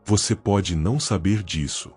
Você pode não saber disso.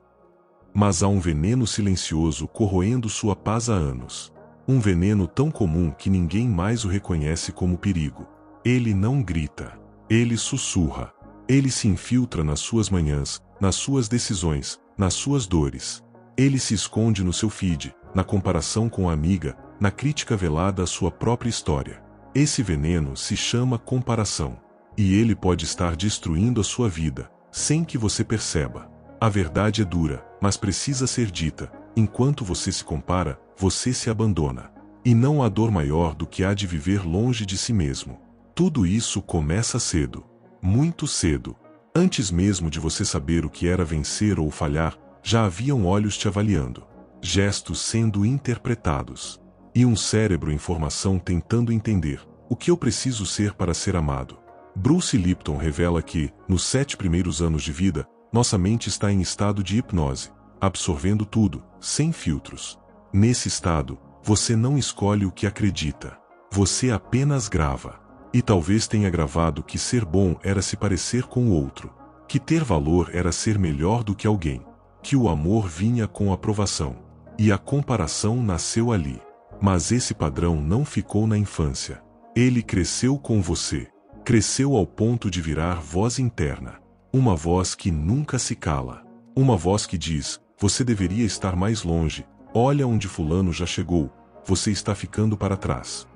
Mas há um veneno silencioso corroendo sua paz há anos. Um veneno tão comum que ninguém mais o reconhece como perigo. Ele não grita. Ele sussurra. Ele se infiltra nas suas manhãs, nas suas decisões, nas suas dores. Ele se esconde no seu feed, na comparação com a amiga, na crítica velada à sua própria história. Esse veneno se chama comparação. E ele pode estar destruindo a sua vida, sem que você perceba. A verdade é dura, mas precisa ser dita. Enquanto você se compara, você se abandona. E não há dor maior do que a de viver longe de si mesmo. Tudo isso começa cedo. Muito cedo. Antes mesmo de você saber o que era vencer ou falhar, já haviam olhos te avaliando. Gestos sendo interpretados. E um cérebro em formação tentando entender o que eu preciso ser para ser amado. Bruce Lipton revela que, nos 7 primeiros anos de vida, nossa mente está em estado de hipnose, absorvendo tudo, sem filtros. Nesse estado, você não escolhe o que acredita. Você apenas grava. E talvez tenha gravado que ser bom era se parecer com o outro. Que ter valor era ser melhor do que alguém. Que o amor vinha com aprovação. E a comparação nasceu ali. Mas esse padrão não ficou na infância. Ele cresceu com você. Cresceu ao ponto de virar voz interna. Uma voz que nunca se cala. Uma voz que diz, você deveria estar mais longe, olha onde fulano já chegou, você está ficando para trás.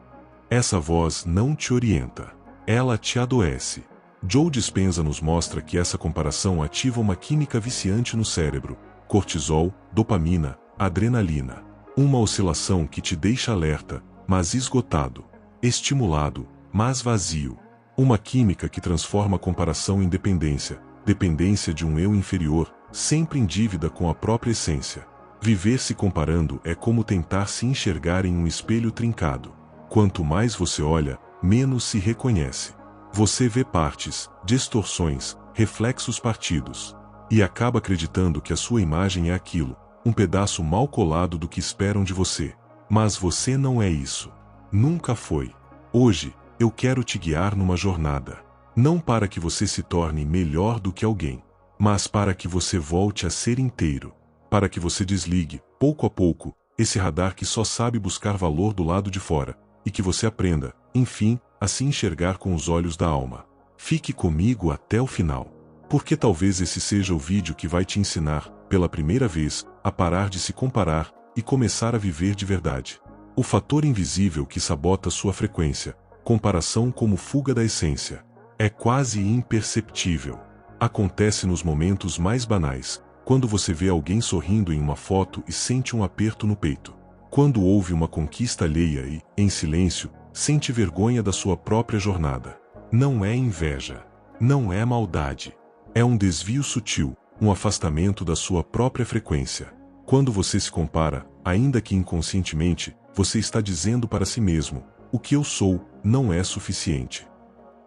Essa voz não te orienta. Ela te adoece. Joe Dispenza nos mostra que essa comparação ativa uma química viciante no cérebro, cortisol, dopamina, adrenalina. Uma oscilação que te deixa alerta, mas esgotado. Estimulado, mas vazio. Uma química que transforma a comparação em dependência, dependência de um eu inferior, sempre em dívida com a própria essência. Viver se comparando é como tentar se enxergar em um espelho trincado. Quanto mais você olha, menos se reconhece. Você vê partes, distorções, reflexos partidos. E acaba acreditando que a sua imagem é aquilo, um pedaço mal colado do que esperam de você. Mas você não é isso. Nunca foi. Hoje, eu quero te guiar numa jornada. Não para que você se torne melhor do que alguém, mas para que você volte a ser inteiro. Para que você desligue, pouco a pouco, esse radar que só sabe buscar valor do lado de fora, e que você aprenda, enfim, a se enxergar com os olhos da alma. Fique comigo até o final. Porque talvez esse seja o vídeo que vai te ensinar, pela primeira vez, a parar de se comparar e começar a viver de verdade. O fator invisível que sabota sua frequência. Comparação como fuga da essência. É quase imperceptível. Acontece nos momentos mais banais, quando você vê alguém sorrindo em uma foto e sente um aperto no peito. Quando ouve uma conquista alheia e, em silêncio, sente vergonha da sua própria jornada. Não é inveja. Não é maldade. É um desvio sutil, um afastamento da sua própria frequência. Quando você se compara, ainda que inconscientemente, você está dizendo para si mesmo, o que eu sou não é suficiente.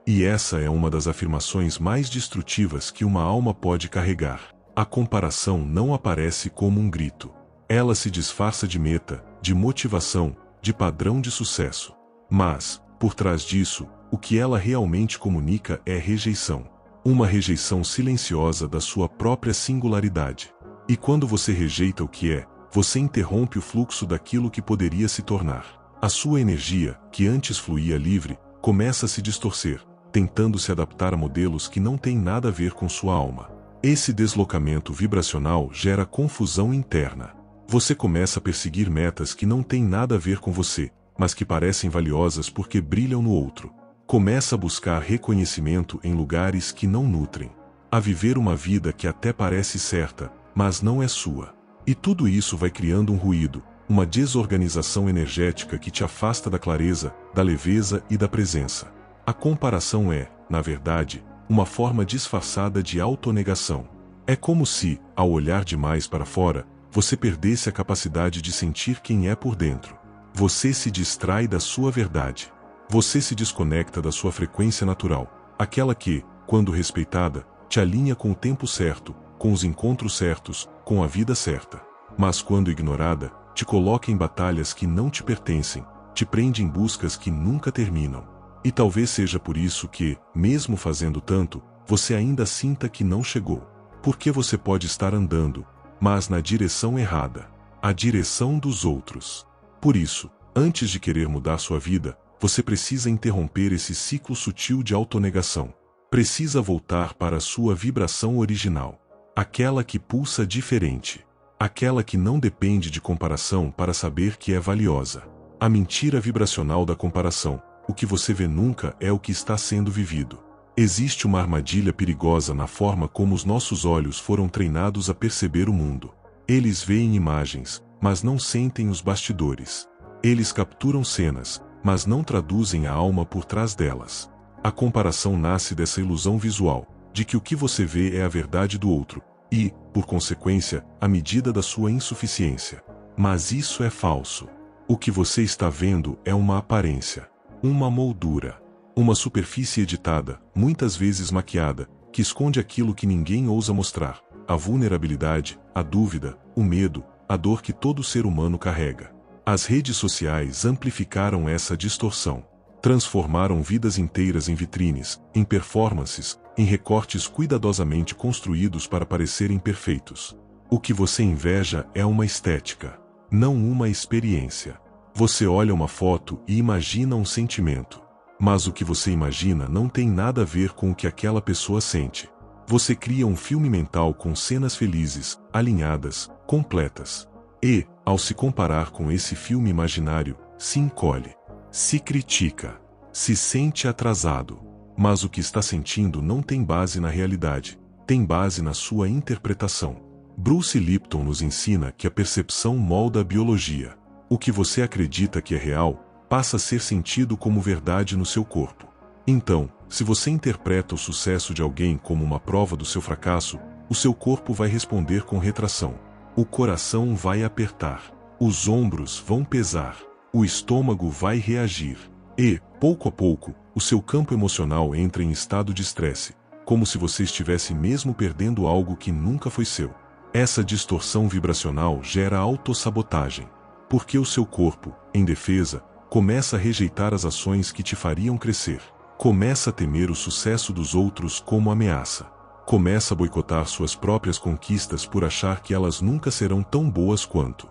E essa é uma das afirmações mais destrutivas que uma alma pode carregar. A comparação não aparece como um grito. Ela se disfarça de meta, de motivação, de padrão de sucesso. Mas, por trás disso, o que ela realmente comunica é rejeição. Uma rejeição silenciosa da sua própria singularidade. E quando você rejeita o que é, você interrompe o fluxo daquilo que poderia se tornar. A sua energia, que antes fluía livre, começa a se distorcer, tentando se adaptar a modelos que não têm nada a ver com sua alma. Esse deslocamento vibracional gera confusão interna. Você começa a perseguir metas que não têm nada a ver com você, mas que parecem valiosas porque brilham no outro. Começa a buscar reconhecimento em lugares que não nutrem. A viver uma vida que até parece certa, mas não é sua. E tudo isso vai criando um ruído, uma desorganização energética que te afasta da clareza, da leveza e da presença. A comparação é, na verdade, uma forma disfarçada de autonegação. É como se, ao olhar demais para fora, você perdesse a capacidade de sentir quem é por dentro. Você se distrai da sua verdade. Você se desconecta da sua frequência natural, aquela que, quando respeitada, te alinha com o tempo certo, com os encontros certos, com a vida certa. Mas quando ignorada, te coloca em batalhas que não te pertencem, te prende em buscas que nunca terminam. E talvez seja por isso que, mesmo fazendo tanto, você ainda sinta que não chegou. Porque você pode estar andando, mas na direção errada, a direção dos outros. Por isso, antes de querer mudar sua vida, você precisa interromper esse ciclo sutil de autonegação. Precisa voltar para a sua vibração original. Aquela que pulsa diferente. Aquela que não depende de comparação para saber que é valiosa. A mentira vibracional da comparação. O que você vê nunca é o que está sendo vivido. Existe uma armadilha perigosa na forma como os nossos olhos foram treinados a perceber o mundo. Eles veem imagens, mas não sentem os bastidores. Eles capturam cenas, mas não traduzem a alma por trás delas. A comparação nasce dessa ilusão visual, de que o que você vê é a verdade do outro, e, por consequência, a medida da sua insuficiência. Mas isso é falso. O que você está vendo é uma aparência, uma moldura, uma superfície editada, muitas vezes maquiada, que esconde aquilo que ninguém ousa mostrar: a vulnerabilidade, a dúvida, o medo, a dor que todo ser humano carrega. As redes sociais amplificaram essa distorção. Transformaram vidas inteiras em vitrines, em performances, em recortes cuidadosamente construídos para parecerem perfeitos. O que você inveja é uma estética, não uma experiência. Você olha uma foto e imagina um sentimento. Mas o que você imagina não tem nada a ver com o que aquela pessoa sente. Você cria um filme mental com cenas felizes, alinhadas, completas. E, ao se comparar com esse filme imaginário, se encolhe, se critica, se sente atrasado. Mas o que está sentindo não tem base na realidade, tem base na sua interpretação. Bruce Lipton nos ensina que a percepção molda a biologia. O que você acredita que é real, passa a ser sentido como verdade no seu corpo. Então, se você interpreta o sucesso de alguém como uma prova do seu fracasso, o seu corpo vai responder com retração. O coração vai apertar, os ombros vão pesar, o estômago vai reagir. E, pouco a pouco, o seu campo emocional entra em estado de estresse, como se você estivesse mesmo perdendo algo que nunca foi seu. Essa distorção vibracional gera autossabotagem, porque o seu corpo, em defesa, começa a rejeitar as ações que te fariam crescer. Começa a temer o sucesso dos outros como ameaça. Começa a boicotar suas próprias conquistas por achar que elas nunca serão tão boas quanto.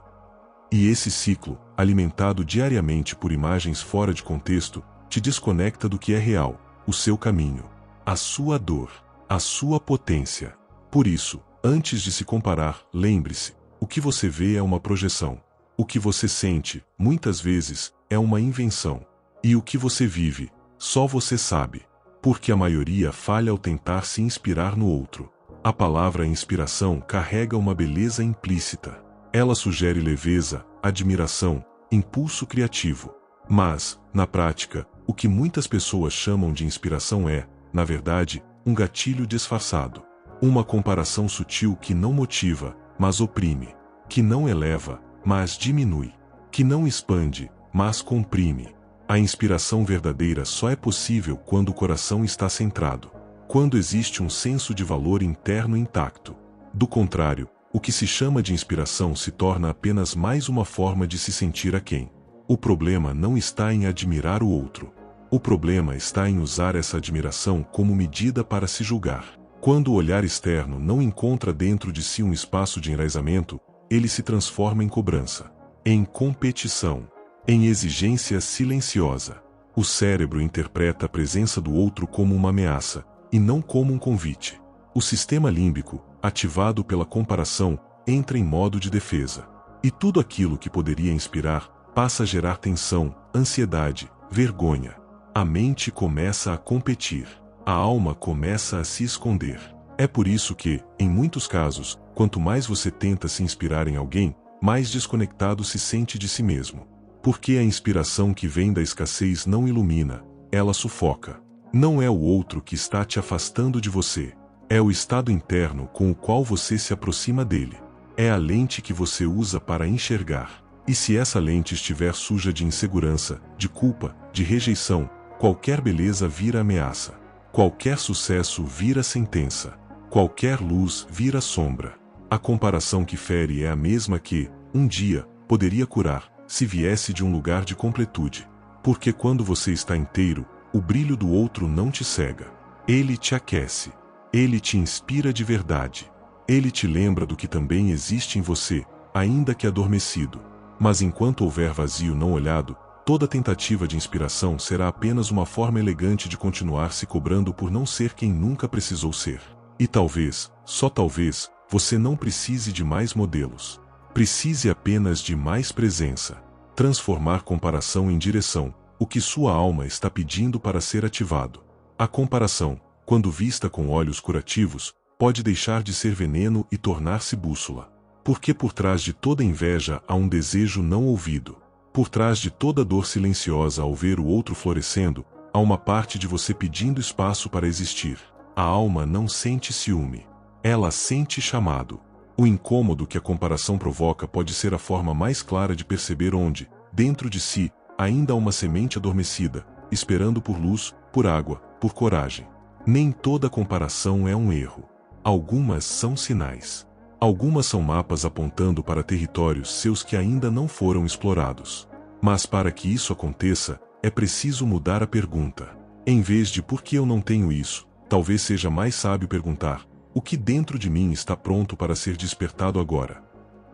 E esse ciclo, alimentado diariamente por imagens fora de contexto, te desconecta do que é real, o seu caminho, a sua dor, a sua potência. Por isso, antes de se comparar, lembre-se, o que você vê é uma projeção. O que você sente, muitas vezes, é uma invenção. E o que você vive, só você sabe. Porque a maioria falha ao tentar se inspirar no outro. A palavra inspiração carrega uma beleza implícita. Ela sugere leveza, admiração, impulso criativo. Mas, na prática, o que muitas pessoas chamam de inspiração é, na verdade, um gatilho disfarçado. Uma comparação sutil que não motiva, mas oprime. Que não eleva, mas diminui. Que não expande, mas comprime. A inspiração verdadeira só é possível quando o coração está centrado, quando existe um senso de valor interno intacto. Do contrário, o que se chama de inspiração se torna apenas mais uma forma de se sentir aquém. O problema não está em admirar o outro. O problema está em usar essa admiração como medida para se julgar. Quando o olhar externo não encontra dentro de si um espaço de enraizamento, ele se transforma em cobrança, em competição, em exigência silenciosa. O cérebro interpreta a presença do outro como uma ameaça, e não como um convite. O sistema límbico, ativado pela comparação, entra em modo de defesa. E tudo aquilo que poderia inspirar, passa a gerar tensão, ansiedade, vergonha. A mente começa a competir. A alma começa a se esconder. É por isso que, em muitos casos, quanto mais você tenta se inspirar em alguém, mais desconectado se sente de si mesmo. Porque a inspiração que vem da escassez não ilumina, ela sufoca. Não é o outro que está te afastando de você. É o estado interno com o qual você se aproxima dele. É a lente que você usa para enxergar. E se essa lente estiver suja de insegurança, de culpa, de rejeição, qualquer beleza vira ameaça. Qualquer sucesso vira sentença. Qualquer luz vira sombra. A comparação que fere é a mesma que, um dia, poderia curar, se viesse de um lugar de completude. Porque quando você está inteiro, o brilho do outro não te cega. Ele te aquece. Ele te inspira de verdade. Ele te lembra do que também existe em você, ainda que adormecido. Mas enquanto houver vazio não olhado, toda tentativa de inspiração será apenas uma forma elegante de continuar se cobrando por não ser quem nunca precisou ser. E talvez, só talvez, você não precise de mais modelos. Precise apenas de mais presença. Transformar comparação em direção, o que sua alma está pedindo para ser ativado. A comparação, quando vista com olhos curativos, pode deixar de ser veneno e tornar-se bússola. Porque por trás de toda inveja há um desejo não ouvido. Por trás de toda dor silenciosa ao ver o outro florescendo, há uma parte de você pedindo espaço para existir. A alma não sente ciúme. Ela sente chamado. O incômodo que a comparação provoca pode ser a forma mais clara de perceber onde, dentro de si, ainda há uma semente adormecida, esperando por luz, por água, por coragem. Nem toda comparação é um erro. Algumas são sinais. Algumas são mapas apontando para territórios seus que ainda não foram explorados. Mas para que isso aconteça, é preciso mudar a pergunta. Em vez de por que eu não tenho isso, talvez seja mais sábio perguntar: o que dentro de mim está pronto para ser despertado agora?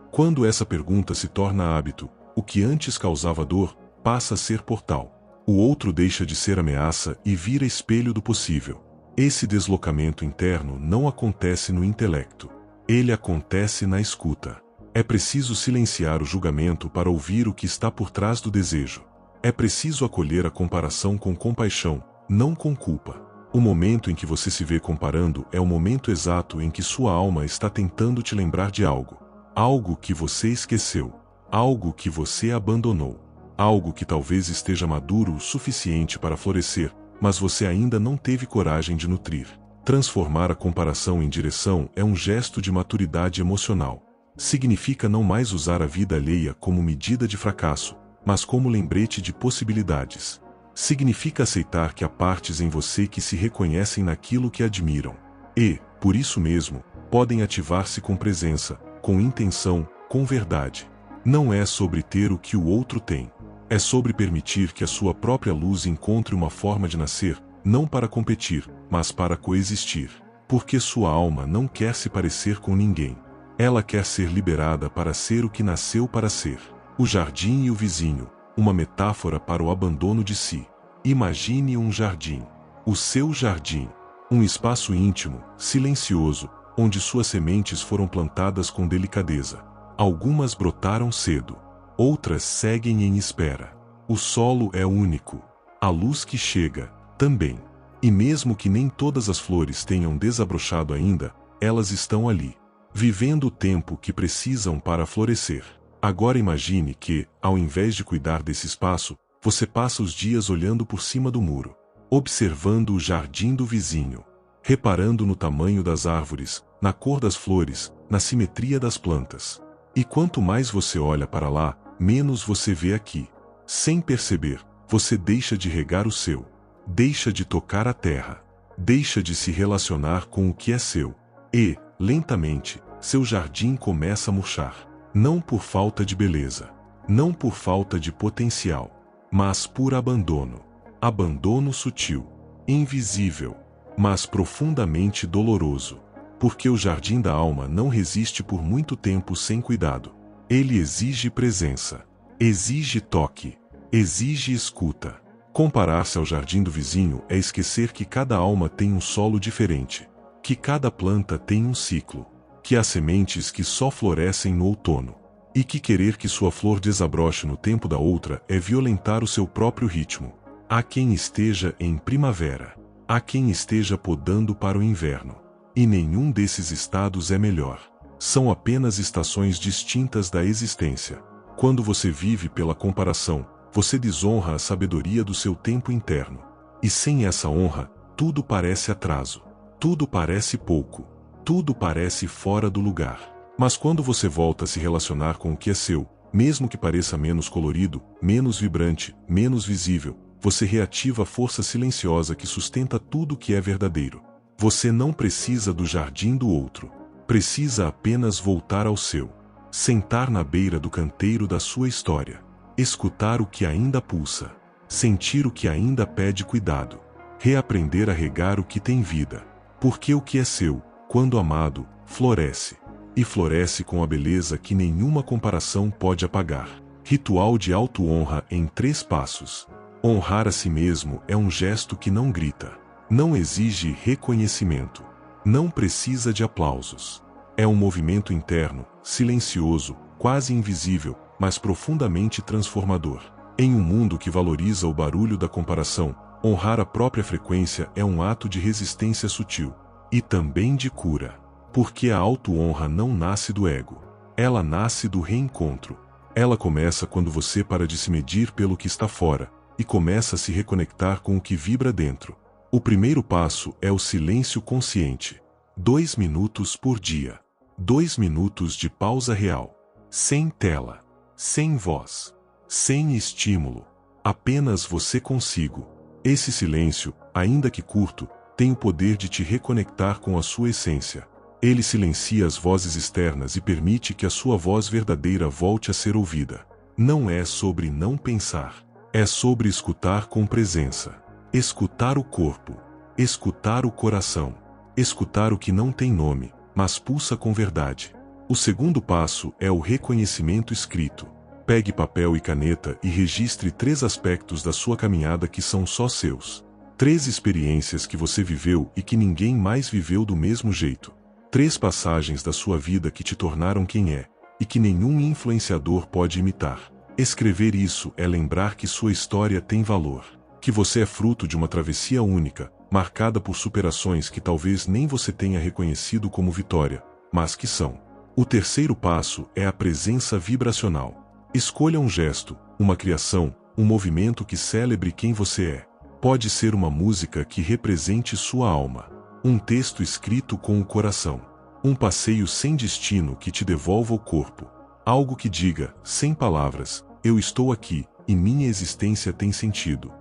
Quando essa pergunta se torna hábito, o que antes causava dor, passa a ser portal. O outro deixa de ser ameaça e vira espelho do possível. Esse deslocamento interno não acontece no intelecto. Ele acontece na escuta. É preciso silenciar o julgamento para ouvir o que está por trás do desejo. É preciso acolher a comparação com compaixão, não com culpa. O momento em que você se vê comparando é o momento exato em que sua alma está tentando te lembrar de algo. Algo que você esqueceu. Algo que você abandonou. Algo que talvez esteja maduro o suficiente para florescer, mas você ainda não teve coragem de nutrir. Transformar a comparação em direção é um gesto de maturidade emocional. Significa não mais usar a vida alheia como medida de fracasso, mas como lembrete de possibilidades. Significa aceitar que há partes em você que se reconhecem naquilo que admiram. E, por isso mesmo, podem ativar-se com presença, com intenção, com verdade. Não é sobre ter o que o outro tem. É sobre permitir que a sua própria luz encontre uma forma de nascer, não para competir, mas para coexistir. Porque sua alma não quer se parecer com ninguém. Ela quer ser liberada para ser o que nasceu para ser. O jardim e o vizinho, uma metáfora para o abandono de si. Imagine um jardim. O seu jardim. Um espaço íntimo, silencioso, onde suas sementes foram plantadas com delicadeza. Algumas brotaram cedo. Outras seguem em espera. O solo é único. A luz que chega, também. E mesmo que nem todas as flores tenham desabrochado ainda, elas estão ali, vivendo o tempo que precisam para florescer. Agora imagine que, ao invés de cuidar desse espaço, você passa os dias olhando por cima do muro, observando o jardim do vizinho, reparando no tamanho das árvores, na cor das flores, na simetria das plantas. E quanto mais você olha para lá, menos você vê aqui. Sem perceber, você deixa de regar o seu. Deixa de tocar a terra. Deixa de se relacionar com o que é seu. E, lentamente, seu jardim começa a murchar. Não por falta de beleza. Não por falta de potencial. Mas por abandono. Abandono sutil. Invisível. Mas profundamente doloroso. Porque o jardim da alma não resiste por muito tempo sem cuidado. Ele exige presença. Exige toque. Exige escuta. Comparar-se ao jardim do vizinho é esquecer que cada alma tem um solo diferente, que cada planta tem um ciclo, que há sementes que só florescem no outono, e que querer que sua flor desabroche no tempo da outra é violentar o seu próprio ritmo. Há quem esteja em primavera, há quem esteja podando para o inverno, e nenhum desses estados é melhor. São apenas estações distintas da existência. Quando você vive pela comparação, você desonra a sabedoria do seu tempo interno. E sem essa honra, tudo parece atraso. Tudo parece pouco. Tudo parece fora do lugar. Mas quando você volta a se relacionar com o que é seu, mesmo que pareça menos colorido, menos vibrante, menos visível, você reativa a força silenciosa que sustenta tudo o que é verdadeiro. Você não precisa do jardim do outro. Precisa apenas voltar ao seu. Sentar na beira do canteiro da sua história. Escutar o que ainda pulsa, sentir o que ainda pede cuidado, reaprender a regar o que tem vida, porque o que é seu, quando amado, floresce. E floresce com a beleza que nenhuma comparação pode apagar. Ritual de auto-honra em 3 passos. Honrar a si mesmo é um gesto que não grita. Não exige reconhecimento. Não precisa de aplausos. É um movimento interno, silencioso, quase invisível, mas profundamente transformador. Em um mundo que valoriza o barulho da comparação, honrar a própria frequência é um ato de resistência sutil. E também de cura. Porque a auto-honra não nasce do ego. Ela nasce do reencontro. Ela começa quando você para de se medir pelo que está fora e começa a se reconectar com o que vibra dentro. O primeiro passo é o silêncio consciente. 2 minutos por dia. 2 minutos de pausa real. Sem tela. Sem voz. Sem estímulo. Apenas você consigo. Esse silêncio, ainda que curto, tem o poder de te reconectar com a sua essência. Ele silencia as vozes externas e permite que a sua voz verdadeira volte a ser ouvida. Não é sobre não pensar. É sobre escutar com presença. Escutar o corpo. Escutar o coração. Escutar o que não tem nome, mas pulsa com verdade. O segundo passo é o reconhecimento escrito. Pegue papel e caneta e registre 3 aspectos da sua caminhada que são só seus. 3 experiências que você viveu e que ninguém mais viveu do mesmo jeito. 3 passagens da sua vida que te tornaram quem é, e que nenhum influenciador pode imitar. Escrever isso é lembrar que sua história tem valor, que você é fruto de uma travessia única, marcada por superações que talvez nem você tenha reconhecido como vitória, mas que são. O terceiro passo é a presença vibracional. Escolha um gesto, uma criação, um movimento que celebre quem você é. Pode ser uma música que represente sua alma. Um texto escrito com o coração. Um passeio sem destino que te devolva o corpo. Algo que diga, sem palavras, eu estou aqui, e minha existência tem sentido.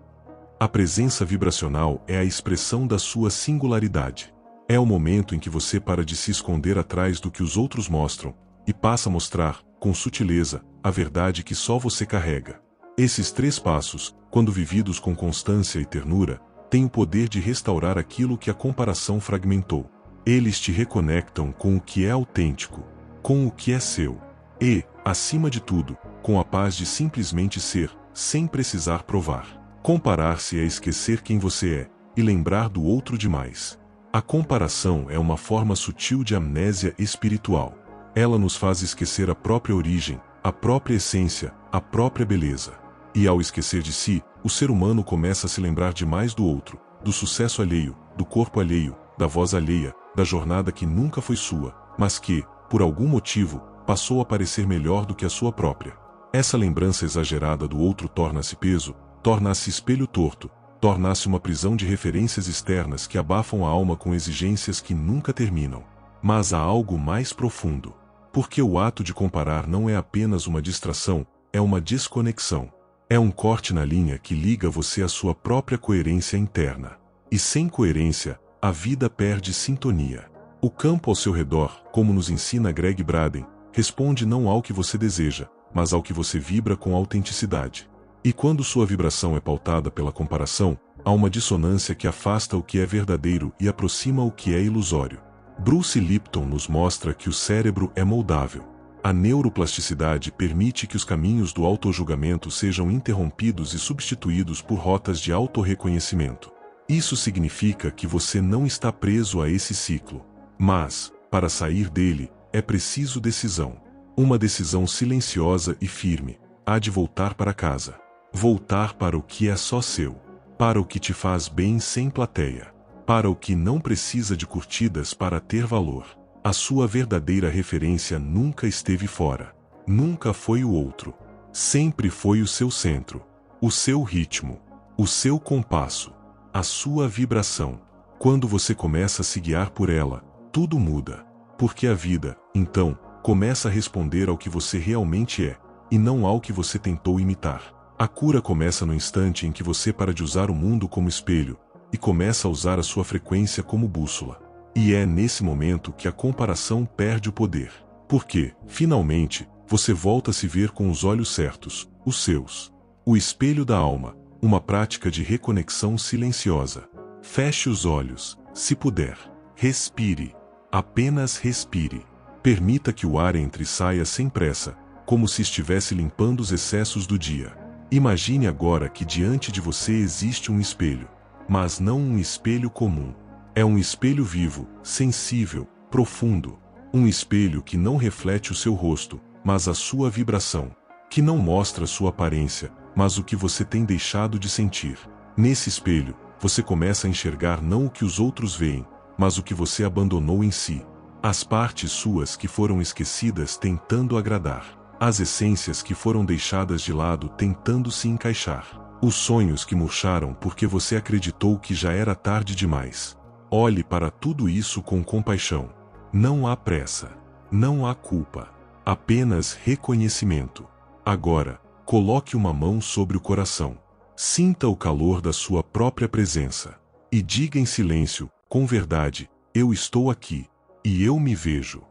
A presença vibracional é a expressão da sua singularidade. É o momento em que você para de se esconder atrás do que os outros mostram, e passa a mostrar, com sutileza, a verdade que só você carrega. Esses 3 passos, quando vividos com constância e ternura, têm o poder de restaurar aquilo que a comparação fragmentou. Eles te reconectam com o que é autêntico, com o que é seu. E, acima de tudo, com a paz de simplesmente ser, sem precisar provar. Comparar-se é esquecer quem você é, e lembrar do outro demais. A comparação é uma forma sutil de amnésia espiritual. Ela nos faz esquecer a própria origem, a própria essência, a própria beleza. E ao esquecer de si, o ser humano começa a se lembrar demais do outro, do sucesso alheio, do corpo alheio, da voz alheia, da jornada que nunca foi sua, mas que, por algum motivo, passou a parecer melhor do que a sua própria. Essa lembrança exagerada do outro torna-se peso, torna-se espelho torto, torna-se uma prisão de referências externas que abafam a alma com exigências que nunca terminam. Mas há algo mais profundo. Porque o ato de comparar não é apenas uma distração, é uma desconexão. É um corte na linha que liga você à sua própria coerência interna. E sem coerência, a vida perde sintonia. O campo ao seu redor, como nos ensina Greg Braden, responde não ao que você deseja, mas ao que você vibra com autenticidade. E quando sua vibração é pautada pela comparação, há uma dissonância que afasta o que é verdadeiro e aproxima o que é ilusório. Bruce Lipton nos mostra que o cérebro é moldável. A neuroplasticidade permite que os caminhos do autojulgamento sejam interrompidos e substituídos por rotas de autorreconhecimento. Isso significa que você não está preso a esse ciclo. Mas, para sair dele, é preciso decisão. Uma decisão silenciosa e firme. Há de voltar para casa. Voltar para o que é só seu. Para o que te faz bem sem plateia. Para o que não precisa de curtidas para ter valor. A sua verdadeira referência nunca esteve fora. Nunca foi o outro. Sempre foi o seu centro. O seu ritmo. O seu compasso. A sua vibração. Quando você começa a se guiar por ela, tudo muda. Porque a vida, então, começa a responder ao que você realmente é, e não ao que você tentou imitar. A cura começa no instante em que você para de usar o mundo como espelho, e começa a usar a sua frequência como bússola. E é nesse momento que a comparação perde o poder. Porque, finalmente, você volta a se ver com os olhos certos, os seus. O espelho da alma, uma prática de reconexão silenciosa. Feche os olhos, se puder. Respire. Apenas respire. Permita que o ar entre e saia sem pressa, como se estivesse limpando os excessos do dia. Imagine agora que diante de você existe um espelho, mas não um espelho comum. É um espelho vivo, sensível, profundo. Um espelho que não reflete o seu rosto, mas a sua vibração. Que não mostra sua aparência, mas o que você tem deixado de sentir. Nesse espelho, você começa a enxergar não o que os outros veem, mas o que você abandonou em si. As partes suas que foram esquecidas tentando agradar. As essências que foram deixadas de lado tentando se encaixar. Os sonhos que murcharam porque você acreditou que já era tarde demais. Olhe para tudo isso com compaixão. Não há pressa. Não há culpa. Apenas reconhecimento. Agora, coloque uma mão sobre o coração. Sinta o calor da sua própria presença. E diga em silêncio, com verdade, eu estou aqui. E eu me vejo.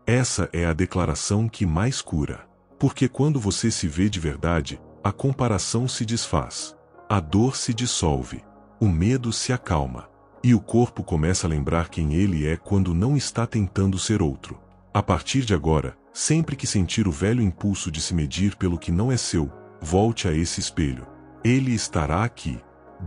Essa é a declaração que mais cura. Porque quando você se vê de verdade, a comparação se desfaz. A dor se dissolve. O medo se acalma. E o corpo começa a lembrar quem ele é quando não está tentando ser outro. A partir de agora, sempre que sentir o velho impulso de se medir pelo que não é seu, volte a esse espelho. Ele estará aqui,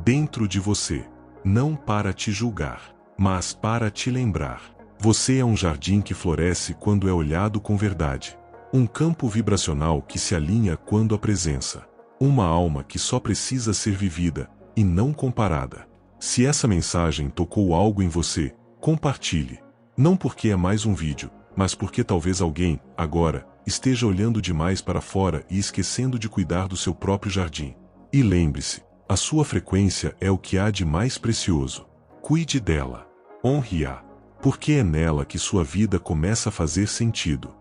dentro de você. Não para te julgar, mas para te lembrar. Você é um jardim que floresce quando é olhado com verdade. Um campo vibracional que se alinha quando a presença. Uma alma que só precisa ser vivida, e não comparada. Se essa mensagem tocou algo em você, compartilhe. Não porque é mais um vídeo, mas porque talvez alguém, agora, esteja olhando demais para fora e esquecendo de cuidar do seu próprio jardim. E lembre-se, a sua frequência é o que há de mais precioso. Cuide dela. Honre-a. Porque é nela que sua vida começa a fazer sentido.